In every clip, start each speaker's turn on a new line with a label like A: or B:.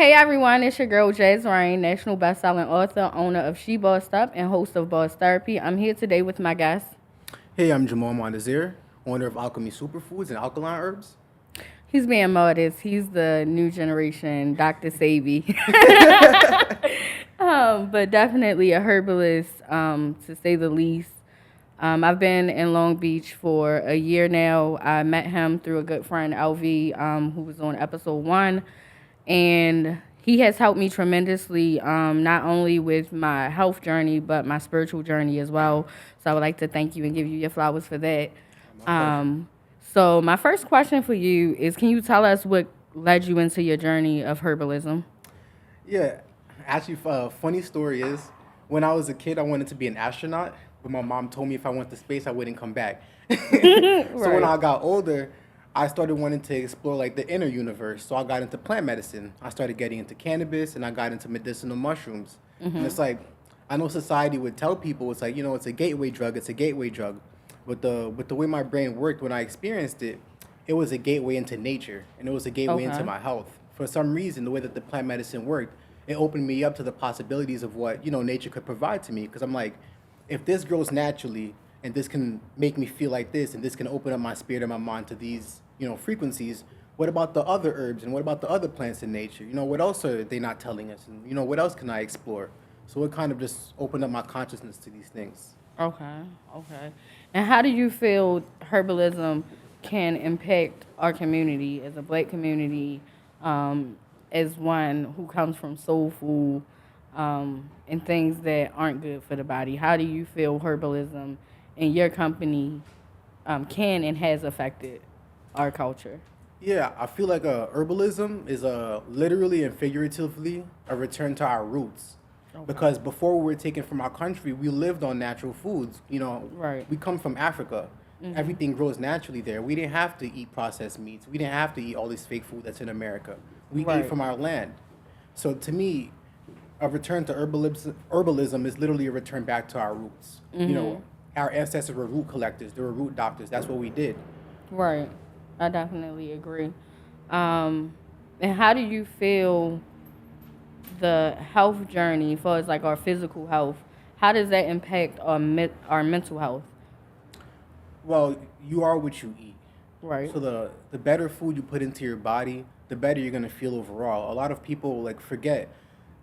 A: Hey everyone, it's your girl Jass, national best-selling author, owner of She Bossed Up, and host of Boss Therapy. I'm here today with my guest.
B: Hey, I'm Jamal Mondazir, owner of Alkemy Superfoods and Alkaline Herbs.
A: He's being modest. He's the new generation Dr. Savy. But definitely a herbalist, to say the least. I've been in Long Beach for a year now. I met him through a good friend, LV, who was on episode 1. And he has helped me tremendously, not only with my health journey, but my spiritual journey as well. So I would like to thank you and give you your flowers for that.
B: My pleasure.
A: So my first question for you is, can you tell us what led you into your journey of herbalism?
B: Yeah, actually, funny story is when I was a kid, I wanted to be an astronaut, but my mom told me if I went to space, I wouldn't come back. So when
A: Right.
B: I got older, I started wanting to explore like the inner universe. So I got into plant medicine. I started getting into cannabis, and I got into medicinal mushrooms. And it's like I know society would tell people it's like it's a gateway drug. It's a gateway drug, but the way my brain worked when I experienced it, it was a gateway into nature, and it was a gateway into
A: Okay.
B: my health. For some reason, the way that the plant medicine worked, it opened me up to the possibilities of what nature could provide to me. Because I'm like, if this grows naturally, and this can make me feel like this, and this can open up my spirit and my mind to these frequencies. What about the other herbs, and what about the other plants in nature? What else are they not telling us, and what else can I explore? So it kind of just opened up my consciousness to these things.
A: Okay. Okay. And how do you feel herbalism can impact our community as a black community, as one who comes from soul food, and things that aren't good for the body? How do you feel herbalism in your company can and has affected our culture?
B: Yeah, I feel like herbalism is literally and figuratively a return to our roots.
A: Okay.
B: Because before we were taken from our country, we lived on natural foods.
A: Right.
B: We come from Africa. Everything grows naturally there. We didn't have to eat processed meats. We didn't have to eat all this fake food that's in America. We ate
A: Right.
B: from our land. So to me, a return to herbalism is literally a return back to our roots. Our ancestors were root collectors. They were root doctors. That's what we did.
A: Right. I definitely agree. And how do you feel the health journey, as far as like our physical health, how does that impact our mental health?
B: Well, you are what you eat.
A: Right.
B: So the better food you put into your body, the better you're gonna feel overall. A lot of people like forget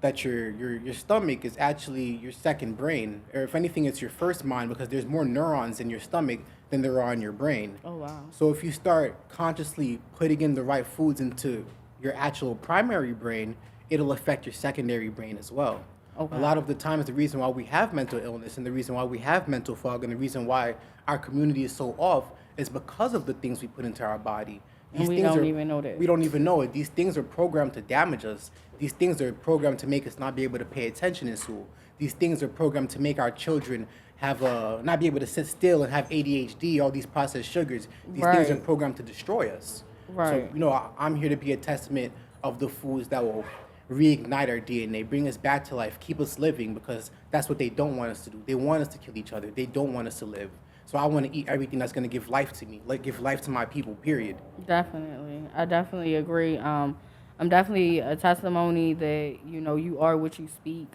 B: that your stomach is actually your second brain, or if anything, it's your first mind because there's more neurons in your stomach than there are in your brain.
A: Oh wow.
B: So if you start consciously putting in the right foods into your actual primary brain, it'll affect your secondary brain as well. A
A: Okay.
B: lot of the times, the reason why we have mental illness and the reason why we have mental fog and the reason why our community is so off is because of the things we put into our body.
A: And
B: These
A: we
B: things
A: don't
B: are
A: even know that.
B: we don't even know it. These things are programmed to damage us. These things are programmed to make us not be able to pay attention in school. These things are programmed to make our children have not be able to sit still and have ADHD. All these processed sugars. These things are
A: Right.
B: programmed to destroy us. So
A: Right.
B: I'm here to be a testament of the foods that will reignite our DNA, bring us back to life, keep us living, because that's what they don't want us to do. They want us to kill each other. They don't want us to live. So I want to eat everything that's going to give life to me, like give life to my people, period.
A: Definitely. I definitely agree. I'm definitely a testimony that, you are what you speak.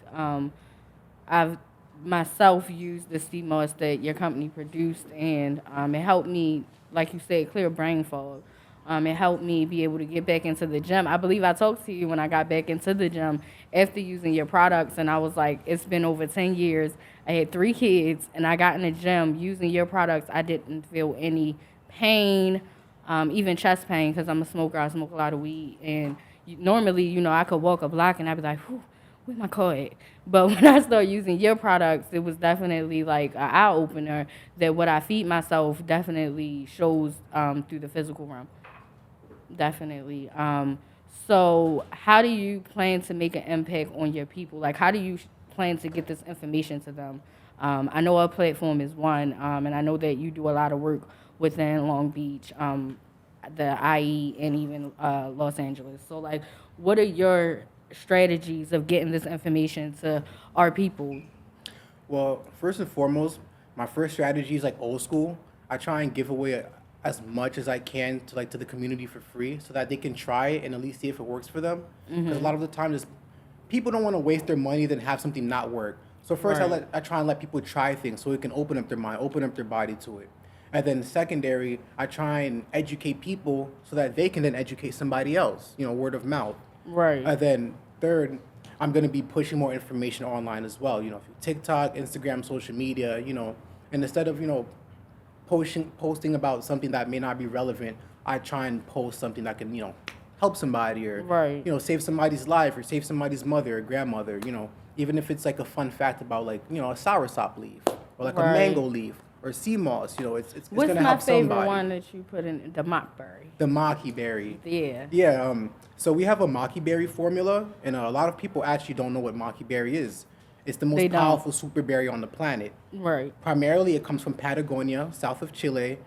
A: I've myself used the sea moss that your company produced, and it helped me, like you said, clear brain fog. It helped me be able to get back into the gym. I believe I talked to you when I got back into the gym after using your products, and I was like, it's been over 10 years. I had 3 kids, and I got in the gym using your products. I didn't feel any pain, even chest pain, because I'm a smoker. I smoke a lot of weed, and normally, I could walk a block, and I'd be like, whew, where my car at? But when I started using your products, it was definitely like an eye opener that what I feed myself definitely shows through the physical realm. Definitely. So how do you plan to make an impact on your people? Like, how do you plan to get this information to them? I know our platform is one, and I know that you do a lot of work within Long Beach, the IE, and even Los Angeles. So, like, what are your strategies of getting this information to our people?
B: Well, first and foremost, my first strategy is like old school. I try and give away as much as I can to the community for free, so that they can try it and at least see if it works for them. Because a lot of the time, just people don't want to waste their money than have something not work. So first,
A: Right.
B: I try and let people try things so it can open up their mind, open up their body to it. And then secondary, I try and educate people so that they can then educate somebody else. Word of mouth.
A: Right.
B: And then third, I'm gonna be pushing more information online as well. Through TikTok, Instagram, social media. And instead of posting about something that may not be relevant, I try and post something that can help somebody, or
A: Right.
B: save somebody's life, or save somebody's mother or grandmother. Even if it's like a fun fact about like a soursop leaf, or like a
A: Right.
B: mango leaf, or sea moss. It's
A: What's
B: gonna
A: my
B: help
A: favorite
B: somebody.
A: one that you put in? The mockberry.
B: The maki berry.
A: Yeah.
B: Yeah, so we have a maki berry formula, and a lot of people actually don't know what maki berry is. It's the most
A: They don't.
B: powerful super berry on the planet.
A: Right.
B: Primarily, it comes from Patagonia, south of Chile,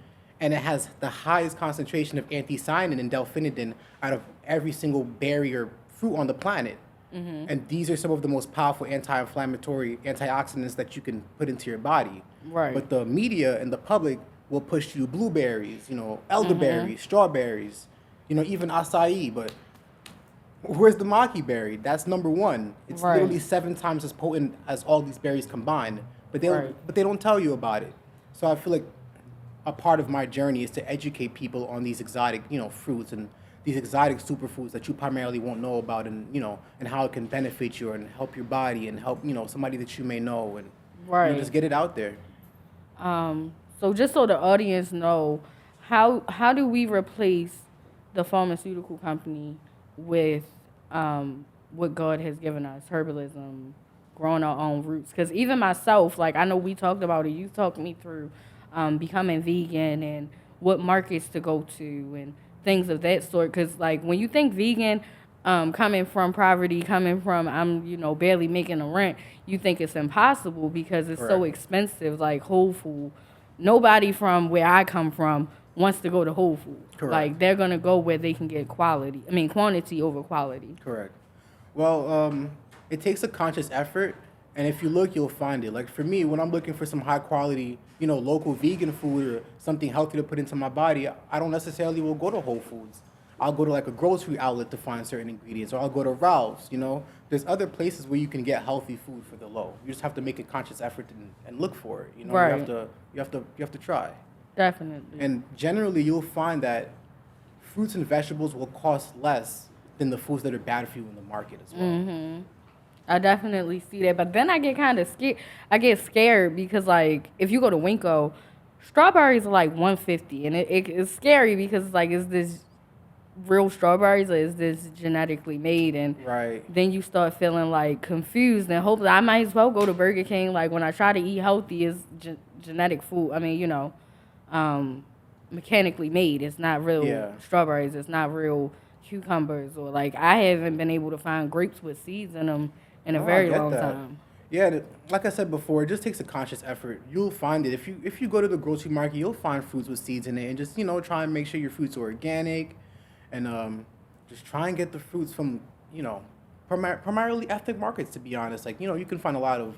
B: and it has the highest concentration of anthocyanin and delphinidin out of every single berry or fruit on the planet. And these are some of the most powerful anti-inflammatory antioxidants that you can put into your body.
A: Right.
B: But the media and the public will push you blueberries, elderberries, strawberries, even acai. But where's the maki berry? That's number one. It's
A: Right.
B: literally 7 times as potent as all these berries combined. But
A: Right.
B: they don't tell you about it. So I feel like a part of my journey is to educate people on these exotic, fruits and these exotic superfoods that you primarily won't know about, and how it can benefit you and help your body and help, somebody that you may know, and
A: Right.
B: just get it out there.
A: So just so the audience know, how do we replace the pharmaceutical company with what God has given us, herbalism, growing our own roots? Because even myself, like I know we talked about it, you talked me through becoming vegan and what markets to go to and things of that sort. Because like when you think vegan, coming from poverty, coming from I'm barely making a rent, you think it's impossible because it's so
B: Correct.
A: expensive. Like Whole Food, nobody from where I come from wants to go to Whole Food.
B: Correct.
A: Like they're gonna go where they can get quantity over quality.
B: Correct. Well, it takes a conscious effort, and if you look, you'll find it. Like for me, when I'm looking for some high quality, local vegan food or something healthy to put into my body, I don't necessarily will go to Whole Foods. I'll go to like a grocery outlet to find certain ingredients, or I'll go to Ralph's. There's other places where you can get healthy food for the low. You just have to make a conscious effort and look for it.
A: Right.
B: You have to try.
A: Definitely.
B: And generally, you'll find that fruits and vegetables will cost less than the foods that are bad for you in the market as well.
A: I definitely see that, but then I get kind of scared. I get scared because, like, if you go to Winco, strawberries are like 150, and it's scary because, like, is this real strawberries or is this genetically made? And
B: Right.
A: then you start feeling like confused, and hopefully, I might as well go to Burger King. Like when I try to eat healthy, it's genetic food. I mean, mechanically made. It's not real
B: Yeah.
A: strawberries. It's not real cucumbers, or like I haven't been able to find grapes with seeds in them in a
B: Oh, I
A: very
B: get
A: long
B: that.
A: time.
B: Yeah, like I said before, it just takes a conscious effort. You'll find it if you go to the grocery market, you'll find fruits with seeds in it, and just try and make sure your fruits are organic, and just try and get the fruits from primarily ethnic markets. To be honest, like you can find a lot of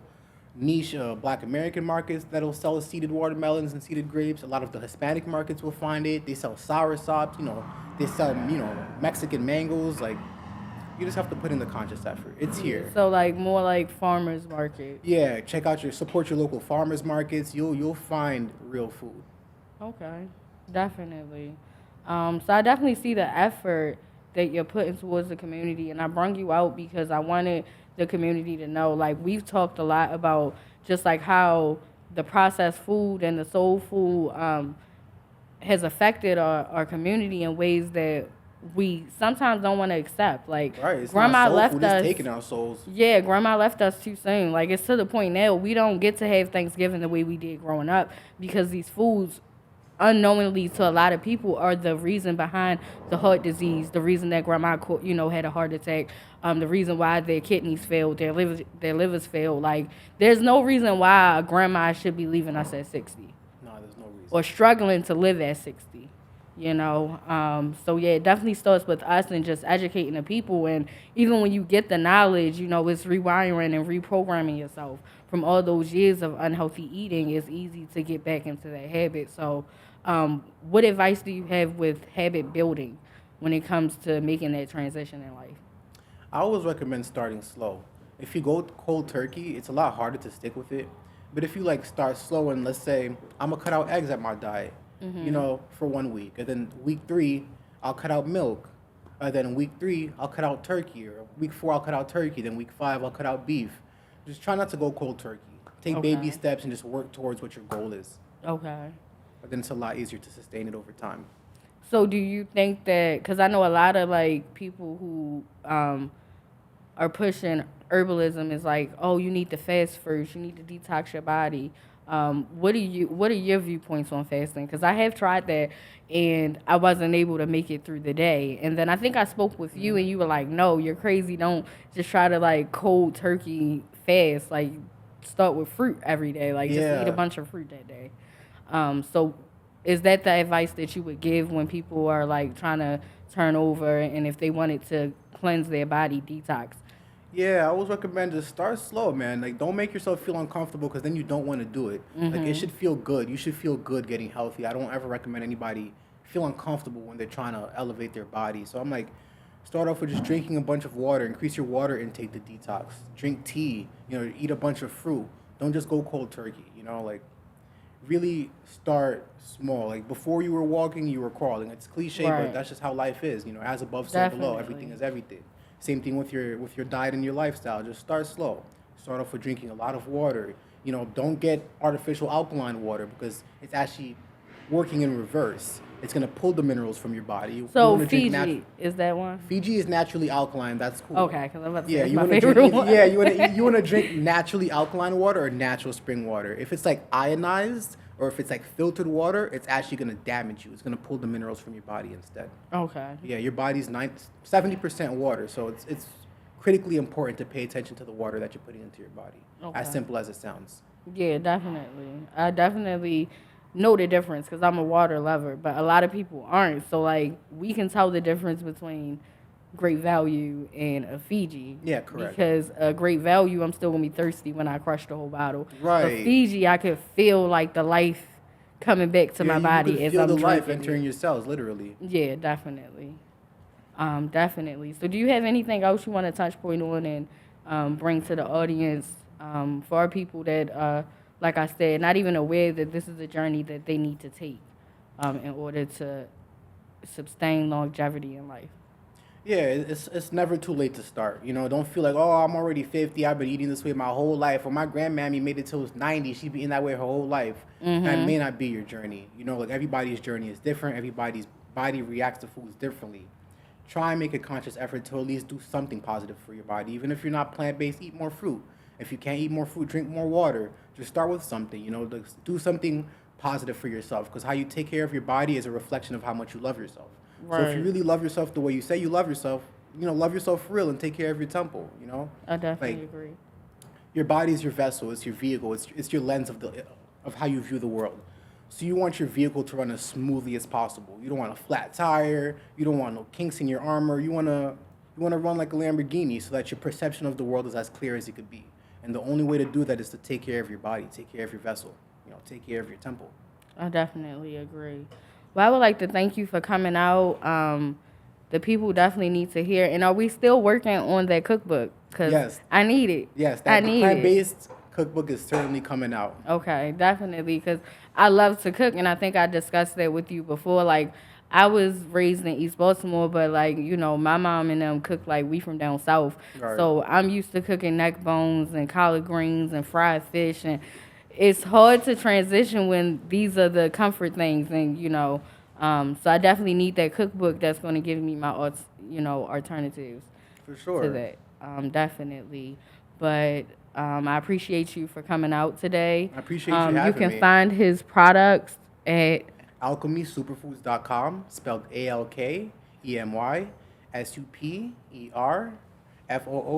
B: niche Black American markets that'll sell seeded watermelons and seeded grapes. A lot of the Hispanic markets will find it. They sell soursops. They sell Mexican mangoes. Like you just have to put in the conscious effort. It's here.
A: So like more like farmers market.
B: Yeah, support your local farmers markets. You'll find real food.
A: Okay, definitely. So I definitely see the effort that you're putting towards the community, and I brung you out because I wanted the community to know. Like we've talked a lot about just like how the processed food and the soul food has affected our community in ways that we sometimes don't want to accept. Like
B: Right. It's
A: grandma
B: not soul
A: left
B: food,
A: us.
B: it's taking our souls.
A: Yeah, grandma left us too soon. Like it's to the point now we don't get to have Thanksgiving the way we did growing up because these foods unknowingly to a lot of people are the reason behind the heart disease, the reason that grandma had a heart attack, the reason why their kidneys failed, their livers failed. Like there's no reason why a grandma should be leaving us at 60
B: No, there's no reason.
A: or struggling to live at 60. So yeah, it definitely starts with us and just educating the people. And even when you get the knowledge, it's rewiring and reprogramming yourself from all those years of unhealthy eating. It's easy to get back into that habit. So What advice do you have with habit building when it comes to making that transition in life?
B: I always recommend starting slow. If you go cold turkey, it's a lot harder to stick with it. But if you like start slow and let's say I'm gonna cut out eggs at my diet, for 1 week, and then week 3 I'll cut out milk, and then week 3 I'll cut out turkey, or week 4 I'll cut out turkey, then week 5 I'll cut out beef. Just try not to go cold turkey. Take baby
A: Okay.
B: steps and just work towards what your goal is.
A: Okay.
B: But then it's a lot easier to sustain it over time.
A: So do you think that, because I know a lot of like people who are pushing herbalism is like, oh, you need to fast first, you need to detox your body. What are your viewpoints on fasting? Because I have tried that and I wasn't able to make it through the day. And then I think I spoke with you and you were like, no, you're crazy. Don't just try to like cold turkey fast. Like start with fruit every day. Like just eat a
B: Yeah.
A: bunch of fruit that day. So is that the advice that you would give when people are like trying to turn over and if they wanted to cleanse their body, detox?
B: Yeah, I always recommend just start slow, man. Like, don't make yourself feel uncomfortable because then you don't want to do it. Like, it should feel good. You should feel good getting healthy. I don't ever recommend anybody feel uncomfortable when they're trying to elevate their body. So I'm like, start off with just drinking a bunch of water. Increase your water intake to detox. Drink tea. Eat a bunch of fruit. Don't just go cold turkey. Like, really start small. Like, before you were walking, you were crawling. It's cliche, but
A: Right.
B: that's just how life is. As above, so below.
A: Definitely.
B: Everything is everything. Same thing with your diet and your lifestyle. Just start slow. Start off with drinking a lot of water. Don't get artificial alkaline water because it's actually working in reverse. It's gonna pull the minerals from your body. You
A: So
B: wanna drink
A: Fiji, is that one?
B: Fiji is naturally alkaline. That's cool.
A: Okay, because I'm about to say
B: Yeah,
A: it's
B: you
A: my
B: want to
A: favorite
B: drink.
A: one.
B: Yeah, you want to drink naturally alkaline water or natural spring water. If it's like ionized or if it's like filtered water, it's actually gonna damage you. It's gonna pull the minerals from your body instead.
A: Okay.
B: Yeah, your body's 70% water, so it's critically important to pay attention to the water that you're putting into your body.
A: Okay.
B: As simple as it sounds.
A: Yeah, definitely. I definitely know the difference because I'm a water lover, but a lot of people aren't. So, like, we can tell the difference between Great Value and a Fiji.
B: Yeah, correct.
A: Because a Great Value, I'm still going to be thirsty when I crush the whole bottle.
B: Right.
A: But Fiji, I could feel, like, the life coming back to my
B: You
A: body
B: could
A: as
B: feel
A: I'm
B: the life
A: drinking
B: entering
A: it.
B: your cells, literally.
A: Yeah, definitely. Definitely. So do you have anything else you want to touch point on and bring to the audience for our people that, like I said, not even aware that this is a journey that they need to take in order to sustain longevity in life?
B: Yeah, it's never too late to start. Don't feel like, oh, I'm already 50. I've been eating this way my whole life. Or my grandmammy made it till 90. She's been eating that way her whole life. That may not be your journey. Like everybody's journey is different. Everybody's body reacts to foods differently. Try and make a conscious effort to at least do something positive for your body. Even if you're not plant-based, eat more fruit. If you can't eat more fruit, drink more water. Just start with something. Do something positive for yourself. Because how you take care of your body is a reflection of how much you love yourself. So if you
A: Right.
B: really love yourself the way you say you love yourself, love yourself for real and take care of your temple,
A: I definitely
B: Like,
A: agree.
B: your body is your vessel, it's your vehicle, it's your lens of how you view the world. So you want your vehicle to run as smoothly as possible. You don't want a flat tire, you don't want no kinks in your armor, you want to run like a Lamborghini so that your perception of the world is as clear as it could be. And the only way to do that is to take care of your body, take care of your vessel, take care of your temple.
A: I definitely agree. Well, I would like to thank you for coming out. The people definitely need to hear. And are we still working on that cookbook? Because
B: Yes.
A: I need it.
B: Yes,
A: I
B: that
A: need it.
B: plant-based cookbook is certainly coming out.
A: Okay, definitely, because I love to cook, and I think I discussed that with you before. Like, I was raised in East Baltimore, but like, my mom and them cook like we from down south.
B: Right.
A: So I'm used to cooking neck bones and collard greens and fried fish, and it's hard to transition when these are the comfort things, and so I definitely need that cookbook that's going to give me my alternatives
B: For sure.
A: to that. Definitely, but I appreciate you for coming out today.
B: I appreciate you having
A: You can
B: me.
A: find his products at
B: AlkemySuperfoods.com, spelled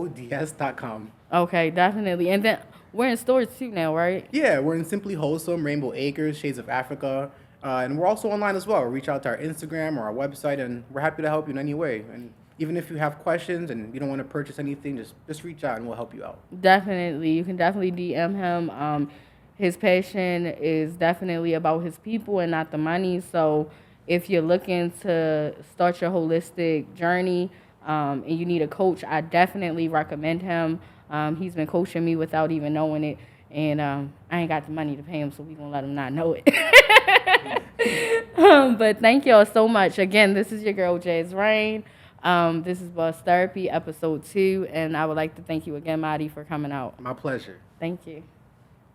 B: AlkemySuperfoods.com.
A: okay, definitely, and then we're in stores too now, right?
B: Yeah, we're in Simply Wholesome, Rainbow Acres, Shades of Africa, and we're also online as well. Reach out to our Instagram or our website, and we're happy to help you in any way. And even if you have questions and you don't want to purchase anything, just reach out and we'll help you out.
A: Definitely, you can definitely DM him. His passion is definitely about his people and not the money. So if you're looking to start your holistic journey and you need a coach, I definitely recommend him. He's been coaching me without even knowing it. And I ain't got the money to pay him, so we going to let him not know it. But thank y'all so much. Again, this is your girl, Jass Rain. This is Boss Therapy, episode 2. And I would like to thank you again, Mahdi, for coming out.
B: My pleasure.
A: Thank you.